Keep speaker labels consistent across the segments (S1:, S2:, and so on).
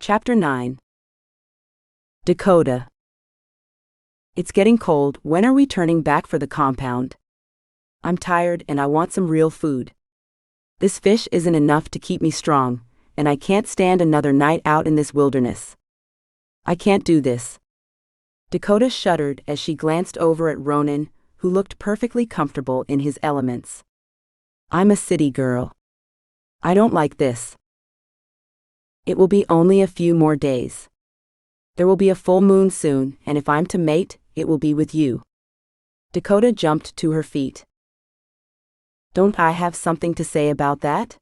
S1: Chapter 9. Dakota. It's getting cold. When are we turning back for the compound? I'm tired and I want some real food. This fish isn't enough to keep me strong, and I can't stand another night out in this wilderness. I can't do this. Dakota shuddered as she glanced over at Ronin, who looked perfectly comfortable in his elements. I'm a city girl. I don't like this. It will be only a few more days. There will be a full moon soon, and if I'm to mate, it will be with you. Dakota jumped to her feet. Don't I have something to say about that?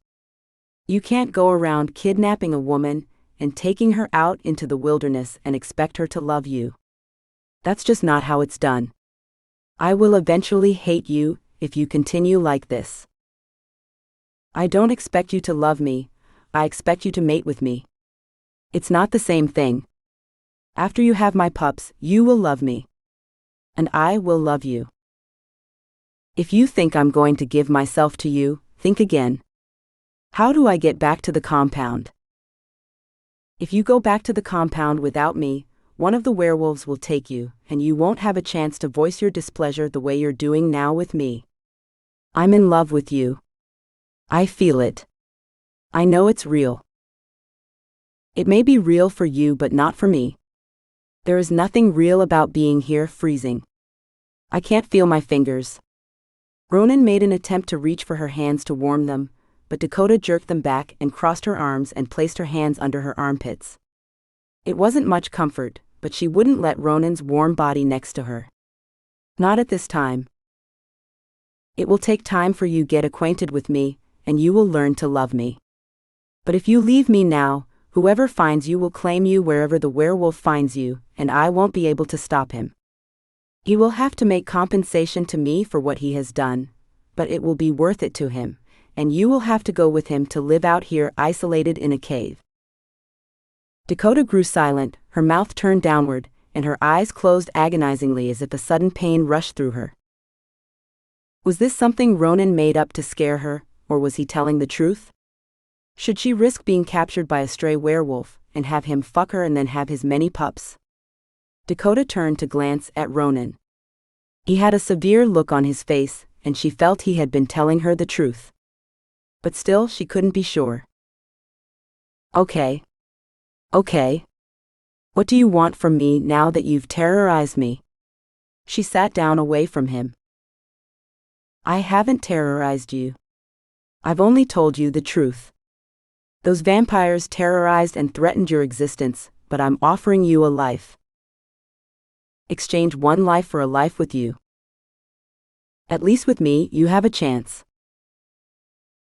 S1: You can't go around kidnapping a woman and taking her out into the wilderness and expect her to love you. That's just not how it's done. I will eventually hate you if you continue like this. I don't expect you to love me. I expect you to mate with me. It's not the same thing. After you have my pups, you will love me. And I will love you. If you think I'm going to give myself to you, think again. How do I get back to the compound? If you go back to the compound without me, one of the werewolves will take you, and you won't have a chance to voice your displeasure the way you're doing now with me. I'm in love with you. I feel it. I know it's real. It may be real for you but not for me. There is nothing real about being here freezing. I can't feel my fingers. Ronin made an attempt to reach for her hands to warm them, but Dakota jerked them back and crossed her arms and placed her hands under her armpits. It wasn't much comfort, but she wouldn't let Ronin's warm body next to her. Not at this time. It will take time for you to get acquainted with me, and you will learn to love me. But if you leave me now, whoever finds you will claim you wherever the werewolf finds you, and I won't be able to stop him. He will have to make compensation to me for what he has done, but it will be worth it to him, and you will have to go with him to live out here isolated in a cave. Dakota grew silent, her mouth turned downward, and her eyes closed agonizingly as if a sudden pain rushed through her. Was this something Ronin made up to scare her, or was he telling the truth? Should she risk being captured by a stray werewolf, and have him fuck her and then have his many pups? Dakota turned to glance at Ronin. He had a severe look on his face, and she felt he had been telling her the truth. But still she couldn't be sure. Okay. What do you want from me now that you've terrorized me? She sat down away from him. I haven't terrorized you. I've only told you the truth. Those vampires terrorized and threatened your existence, but I'm offering you a life. Exchange one life for a life with you. At least with me, you have a chance.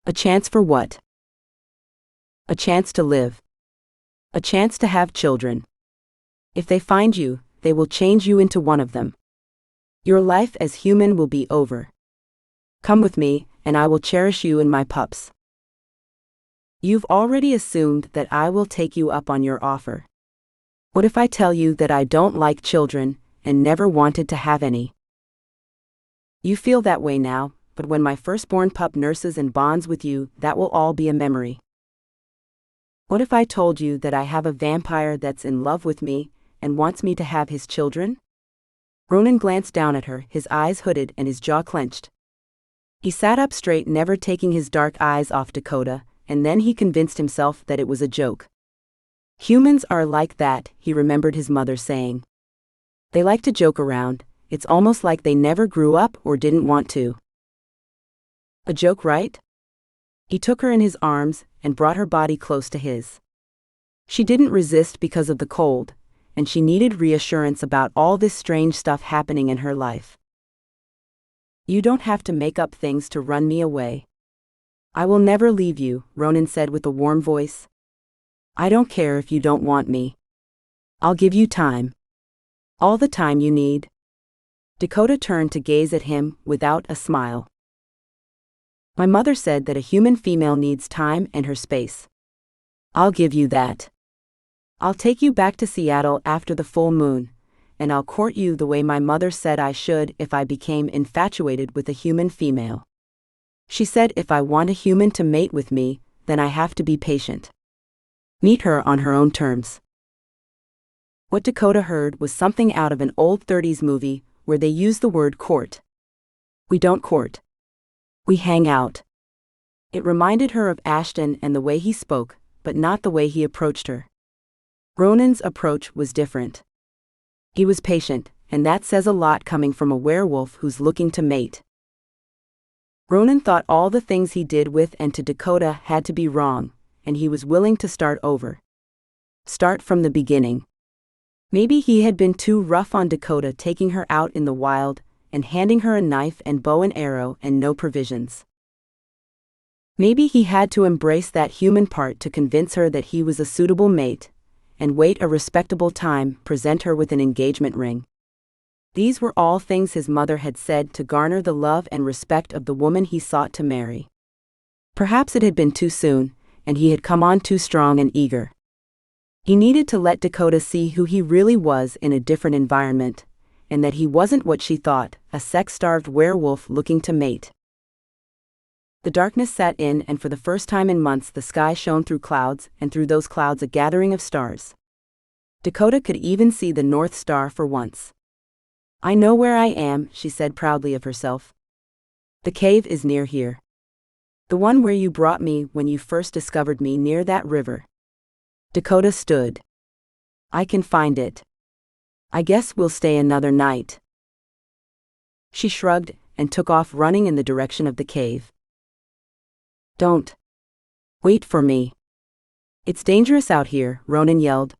S1: A chance for what? A chance to live. A chance to have children. If they find you, they will change you into one of them. Your life as human will be over. Come with me, and I will cherish you and my pups. You've already assumed that I will take you up on your offer. What if I tell you that I don't like children, and never wanted to have any? You feel that way now, but when my firstborn pup nurses and bonds with you, that will all be a memory. What if I told you that I have a vampire that's in love with me, and wants me to have his children? Ronin glanced down at her, his eyes hooded and his jaw clenched. He sat up straight, never taking his dark eyes off Dakota, and then he convinced himself that it was a joke. Humans are like that, he remembered his mother saying. They like to joke around, it's almost like they never grew up or didn't want to. A joke, right? He took her in his arms and brought her body close to his. She didn't resist because of the cold, and she needed reassurance about all this strange stuff happening in her life. You don't have to make up things to run me away. I will never leave you, Ronin said with a warm voice. I don't care if you don't want me. I'll give you time. All the time you need. Dakota turned to gaze at him without a smile. My mother said that a human female needs time and her space. I'll give you that. I'll take you back to Seattle after the full moon, and I'll court you the way my mother said I should if I became infatuated with a human female. She said if I want a human to mate with me, then I have to be patient. Meet her on her own terms. What Dakota heard was something out of an old 30s movie where they use the word court. We don't court. We hang out. It reminded her of Ashton and the way he spoke, but not the way he approached her. Ronin's approach was different. He was patient, and that says a lot coming from a werewolf who's looking to mate. Ronin thought all the things he did with and to Dakota had to be wrong, and he was willing to start over. Start from the beginning. Maybe he had been too rough on Dakota, taking her out in the wild and handing her a knife and bow and arrow and no provisions. Maybe he had to embrace that human part to convince her that he was a suitable mate, and wait a respectable time, present her with an engagement ring. These were all things his mother had said to garner the love and respect of the woman he sought to marry. Perhaps it had been too soon, and he had come on too strong and eager. He needed to let Dakota see who he really was in a different environment, and that he wasn't what she thought, a sex-starved werewolf looking to mate. The darkness set in, and for the first time in months the sky shone through clouds, and through those clouds a gathering of stars. Dakota could even see the North Star for once. "I know where I am," she said proudly of herself. "The cave is near here. The one where you brought me when you first discovered me, near that river." Dakota stood. "I can find it. I guess we'll stay another night." She shrugged and took off running in the direction of the cave. "Don't. Wait for me. It's dangerous out here," Ronin yelled.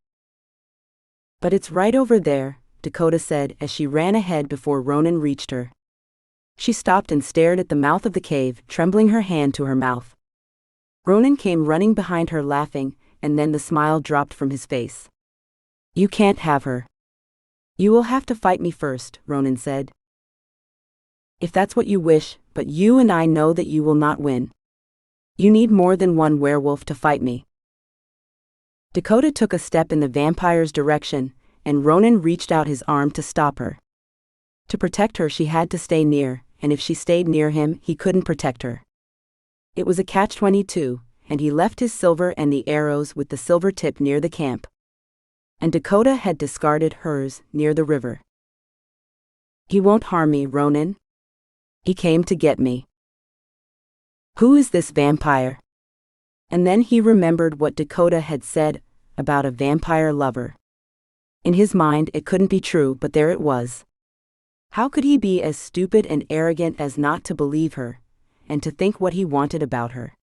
S1: "But it's right over there," Dakota said as she ran ahead before Ronin reached her. She stopped and stared at the mouth of the cave, trembling her hand to her mouth. Ronin came running behind her laughing, and then the smile dropped from his face. "You can't have her. You will have to fight me first," Ronin said. "If that's what you wish, but you and I know that you will not win. You need more than one werewolf to fight me." Dakota took a step in the vampire's direction, and Ronin reached out his arm to stop her. To protect her she had to stay near, and if she stayed near him he couldn't protect her. It was a catch-22, and he left his silver and the arrows with the silver tip near the camp. And Dakota had discarded hers near the river. "He won't harm me, Ronin. He came to get me. Who is this vampire?" And then he remembered what Dakota had said about a vampire lover. In his mind it couldn't be true, but there it was. How could he be as stupid and arrogant as not to believe her, and to think what he wanted about her?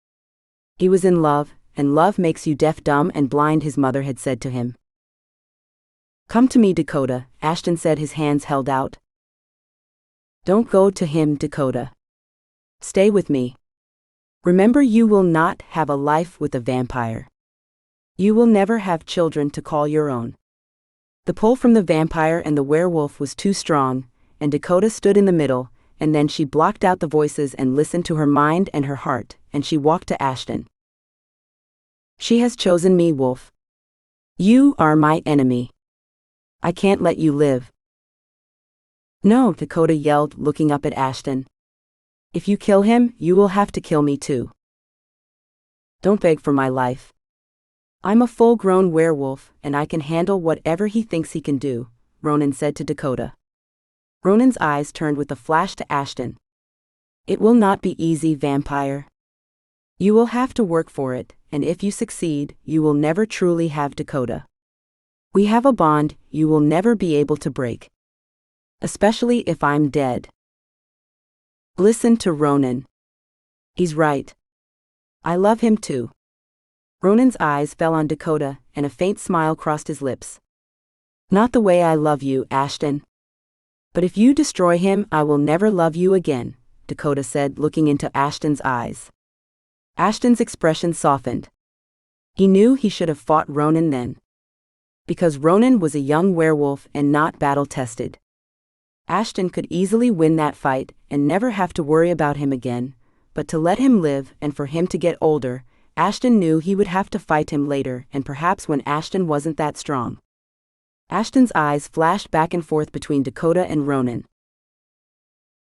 S1: He was in love, and love makes you deaf, dumb, and blind, his mother had said to him. "Come to me, Dakota," Ashton said, his hands held out. "Don't go to him, Dakota. Stay with me. Remember, you will not have a life with a vampire. You will never have children to call your own." The pull from the vampire and the werewolf was too strong, and Dakota stood in the middle, and then she blocked out the voices and listened to her mind and her heart, and she walked to Ashton. "She has chosen me, Wolf. You are my enemy. I can't let you live." "No," Dakota yelled, looking up at Ashton. "If you kill him, you will have to kill me too. Don't beg for my life. I'm a full-grown werewolf, and I can handle whatever he thinks he can do," Ronin said to Dakota. Ronin's eyes turned with a flash to Ashton. "It will not be easy, vampire. You will have to work for it, and if you succeed, you will never truly have Dakota. We have a bond you will never be able to break. Especially if I'm dead." Listen to Ronin. He's right. I love him too. Ronin's eyes fell on Dakota, and a faint smile crossed his lips. "Not the way I love you, Ashton. But if you destroy him, I will never love you again," Dakota said, looking into Ashton's eyes. Ashton's expression softened. He knew he should have fought Ronin then. Because Ronin was a young werewolf and not battle-tested. Ashton could easily win that fight and never have to worry about him again, but to let him live and for him to get older, Ashton knew he would have to fight him later, and perhaps when Ashton wasn't that strong. Ashton's eyes flashed back and forth between Dakota and Ronin.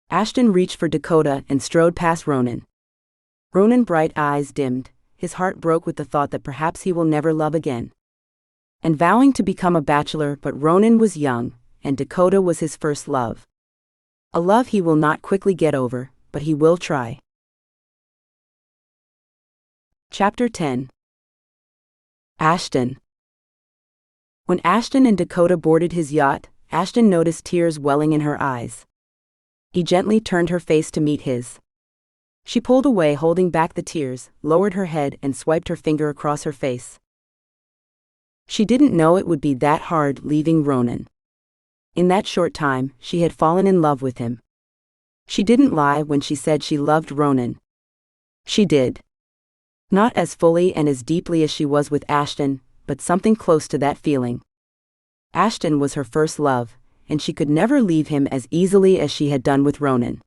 S1: Ashton reached for Dakota and strode past Ronin. Ronin's bright eyes dimmed, his heart broke with the thought that perhaps he will never love again. And vowing to become a bachelor, but Ronin was young, and Dakota was his first love. A love he will not quickly get over, but he will try. Chapter 10. Ashton. When Ashton and Dakota boarded his yacht, Ashton noticed tears welling in her eyes. He gently turned her face to meet his. She pulled away, holding back the tears, lowered her head and swiped her finger across her face. She didn't know it would be that hard leaving Ronin. In that short time, she had fallen in love with him. She didn't lie when she said she loved Ronin. She did. Not as fully and as deeply as she was with Ashton, but something close to that feeling. Ashton was her first love, and she could never leave him as easily as she had done with Ronin.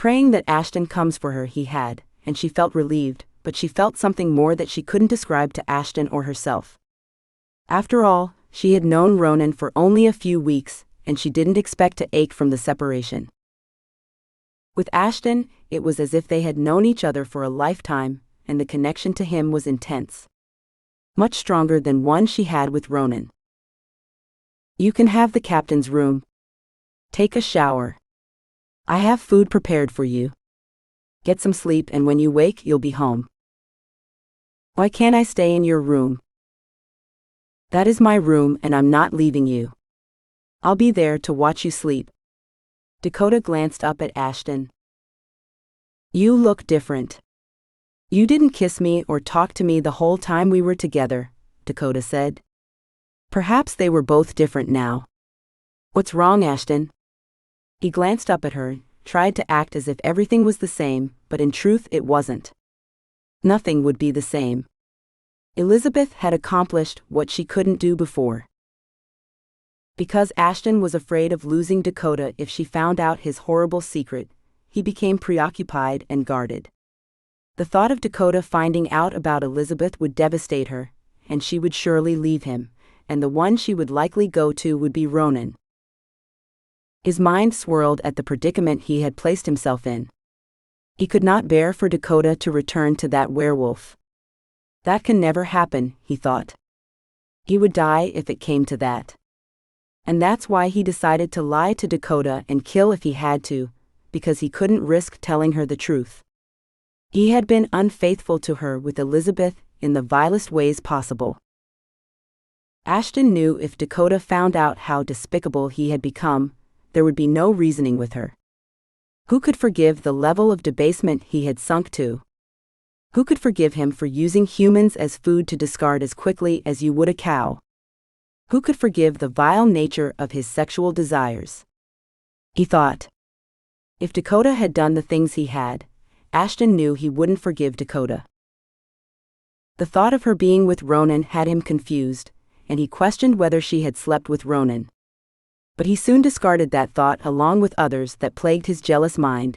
S1: Praying that Ashton comes for her he had, and she felt relieved, but she felt something more that she couldn't describe to Ashton or herself. After all, she had known Ronin for only a few weeks, and she didn't expect to ache from the separation. With Ashton, it was as if they had known each other for a lifetime, and the connection to him was intense. Much stronger than one she had with Ronin. You can have the captain's room. Take a shower. I have food prepared for you. Get some sleep, and when you wake you'll be home. Why can't I stay in your room? That is my room and I'm not leaving you. I'll be there to watch you sleep. Dakota glanced up at Ashton. You look different. You didn't kiss me or talk to me the whole time we were together, Dakota said. Perhaps they were both different now. What's wrong, Ashton? He glanced up at her, tried to act as if everything was the same, but in truth it wasn't. Nothing would be the same. Elizabeth had accomplished what she couldn't do before. Because Ashton was afraid of losing Dakota if she found out his horrible secret, he became preoccupied and guarded. The thought of Dakota finding out about Elizabeth would devastate her, and she would surely leave him, and the one she would likely go to would be Ronin. His mind swirled at the predicament he had placed himself in. He could not bear for Dakota to return to that werewolf. That can never happen, he thought. He would die if it came to that. And that's why he decided to lie to Dakota and kill if he had to, because he couldn't risk telling her the truth. He had been unfaithful to her with Elizabeth in the vilest ways possible. Ashton knew if Dakota found out how despicable he had become, there would be no reasoning with her. Who could forgive the level of debasement he had sunk to? Who could forgive him for using humans as food to discard as quickly as you would a cow? Who could forgive the vile nature of his sexual desires? He thought. If Dakota had done the things he had, Ashton knew he wouldn't forgive Dakota. The thought of her being with Ronin had him confused, and he questioned whether she had slept with Ronin. But he soon discarded that thought along with others that plagued his jealous mind.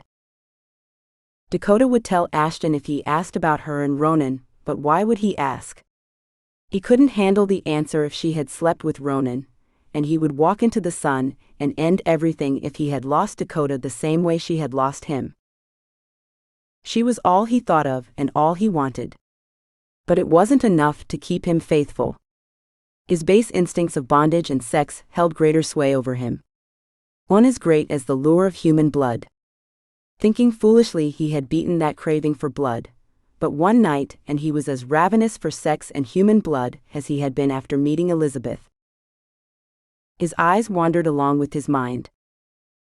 S1: Dakota would tell Ashton if he asked about her and Ronin, but why would he ask? He couldn't handle the answer if she had slept with Ronin, and he would walk into the sun and end everything if he had lost Dakota the same way she had lost him. She was all he thought of and all he wanted. But it wasn't enough to keep him faithful. His base instincts of bondage and sex held greater sway over him. One as great as the lure of human blood. Thinking foolishly he had beaten that craving for blood, but one night and he was as ravenous for sex and human blood as he had been after meeting Elizabeth. His eyes wandered along with his mind.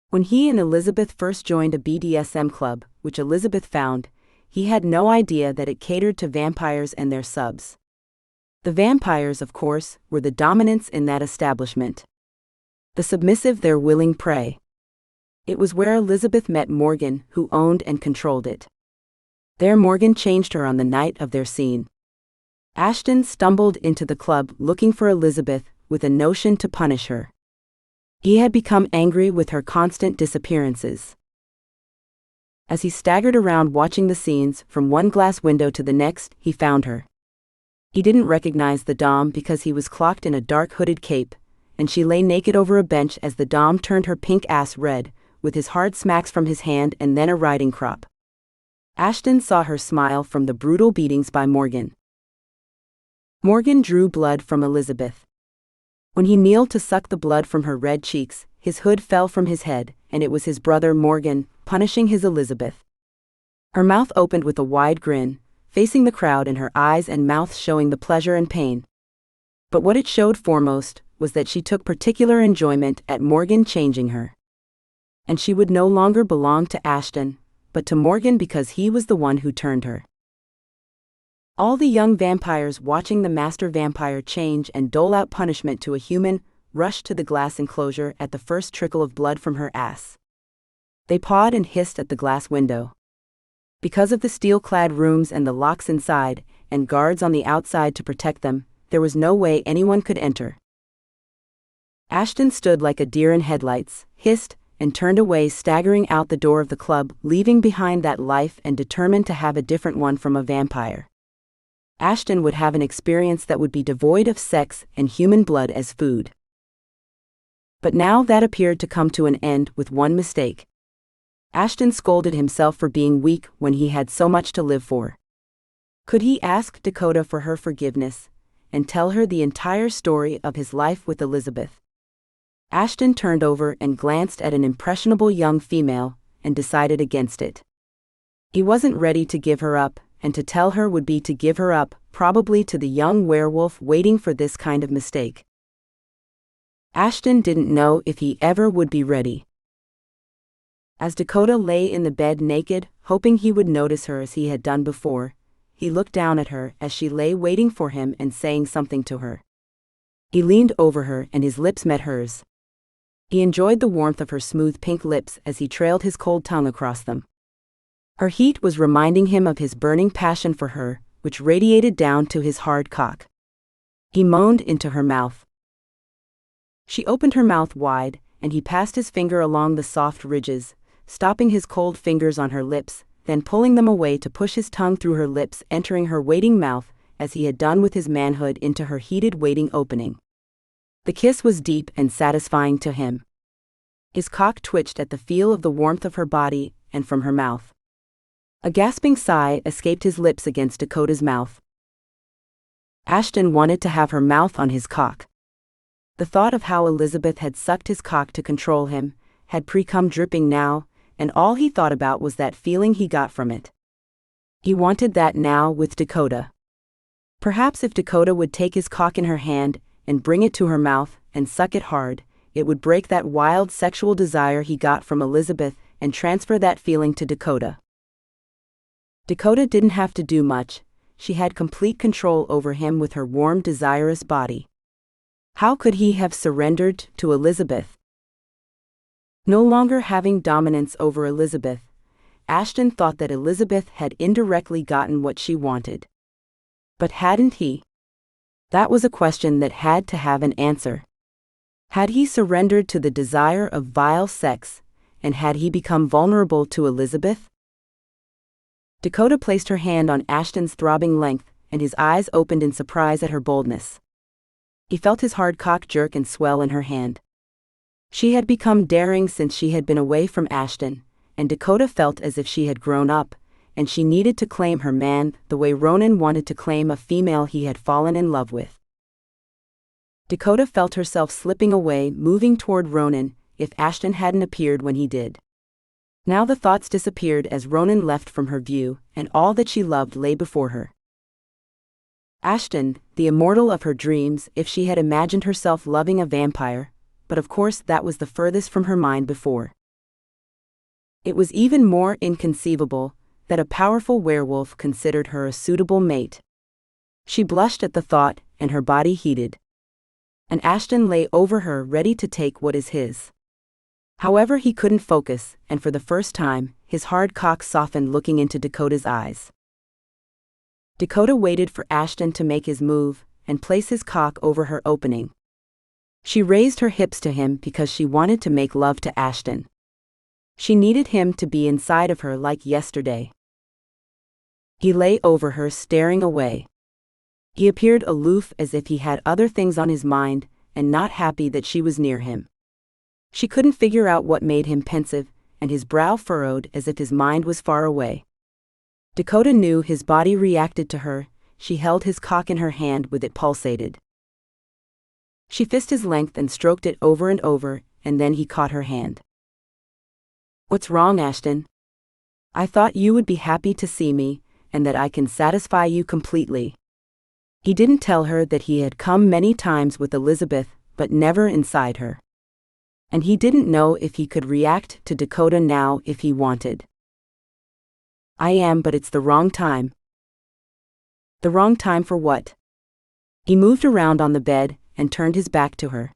S1: When he and Elizabeth first joined a BDSM club, which Elizabeth found, he had no idea that it catered to vampires and their subs. The vampires, of course, were the dominants in that establishment. The submissive their willing prey. It was where Elizabeth met Morgan, who owned and controlled it. There Morgan changed her on the night of their scene. Ashton stumbled into the club looking for Elizabeth with a notion to punish her. He had become angry with her constant disappearances. As he staggered around watching the scenes from one glass window to the next, he found her. He didn't recognize the dom because he was cloaked in a dark hooded cape, and she lay naked over a bench as the dom turned her pink ass red, with his hard smacks from his hand and then a riding crop. Ashton saw her smile from the brutal beatings by Morgan. Morgan drew blood from Elizabeth. When he kneeled to suck the blood from her red cheeks, his hood fell from his head, and it was his brother Morgan, punishing his Elizabeth. Her mouth opened with a wide grin, facing the crowd, and her eyes and mouth showing the pleasure and pain. But what it showed foremost was that she took particular enjoyment at Morgan changing her. And she would no longer belong to Ashton, but to Morgan, because he was the one who turned her. All the young vampires watching the master vampire change and dole out punishment to a human rushed to the glass enclosure at the first trickle of blood from her ass. They pawed and hissed at the glass window. Because of the steel-clad rooms and the locks inside, and guards on the outside to protect them, there was no way anyone could enter. Ashton stood like a deer in headlights, hissed, and turned away, staggering out the door of the club, leaving behind that life and determined to have a different one from a vampire. Ashton would have an experience that would be devoid of sex and human blood as food. But now that appeared to come to an end with one mistake. Ashton scolded himself for being weak when he had so much to live for. Could he ask Dakota for her forgiveness and tell her the entire story of his life with Elizabeth? Ashton turned over and glanced at an impressionable young female and decided against it. He wasn't ready to give her up, and to tell her would be to give her up, probably to the young werewolf waiting for this kind of mistake. Ashton didn't know if he ever would be ready. As Dakota lay in the bed naked, hoping he would notice her as he had done before, he looked down at her as she lay waiting for him and saying something to her. He leaned over her and his lips met hers. He enjoyed the warmth of her smooth pink lips as he trailed his cold tongue across them. Her heat was reminding him of his burning passion for her, which radiated down to his hard cock. He moaned into her mouth. She opened her mouth wide, and he passed his finger along the soft ridges, stopping his cold fingers on her lips, then pulling them away to push his tongue through her lips, entering her waiting mouth, as he had done with his manhood, into her heated waiting opening. The kiss was deep and satisfying to him. His cock twitched at the feel of the warmth of her body and from her mouth. A gasping sigh escaped his lips against Dakota's mouth. Ashton wanted to have her mouth on his cock. The thought of how Elizabeth had sucked his cock to control him had pre-cum dripping now, and all he thought about was that feeling he got from it. He wanted that now with Dakota. Perhaps if Dakota would take his cock in her hand and bring it to her mouth and suck it hard, it would break that wild sexual desire he got from Elizabeth and transfer that feeling to Dakota. Dakota didn't have to do much. She had complete control over him with her warm, desirous body. How could he have surrendered to Elizabeth? No longer having dominance over Elizabeth, Ashton thought that Elizabeth had indirectly gotten what she wanted. But hadn't he? That was a question that had to have an answer. Had he surrendered to the desire of vile sex, and had he become vulnerable to Elizabeth? Dakota placed her hand on Ashton's throbbing length, and his eyes opened in surprise at her boldness. He felt his hard cock jerk and swell in her hand. She had become daring since she had been away from Ashton, and Dakota felt as if she had grown up, and she needed to claim her man the way Ronin wanted to claim a female he had fallen in love with. Dakota felt herself slipping away, moving toward Ronin, if Ashton hadn't appeared when he did. Now the thoughts disappeared as Ronin left from her view, and all that she loved lay before her. Ashton, the immortal of her dreams, if she had imagined herself loving a vampire, but of course that was the furthest from her mind before. It was even more inconceivable that a powerful werewolf considered her a suitable mate. She blushed at the thought, and her body heated. And Ashton lay over her, ready to take what is his. However, he couldn't focus, and for the first time, his hard cock softened, looking into Dakota's eyes. Dakota waited for Ashton to make his move and place his cock over her opening. She raised her hips to him because she wanted to make love to Ashton. She needed him to be inside of her like yesterday. He lay over her, staring away. He appeared aloof, as if he had other things on his mind, and not happy that she was near him. She couldn't figure out what made him pensive, and his brow furrowed as if his mind was far away. Dakota knew his body reacted to her. She held his cock in her hand with it pulsated. She fisted his length and stroked it over and over, and then he caught her hand. "What's wrong, Ashton? I thought you would be happy to see me, and that I can satisfy you completely." He didn't tell her that he had come many times with Elizabeth, but never inside her. And he didn't know if he could react to Dakota now if he wanted. "I am, but it's the wrong time." "The wrong time for what?" He moved around on the bed and turned his back to her.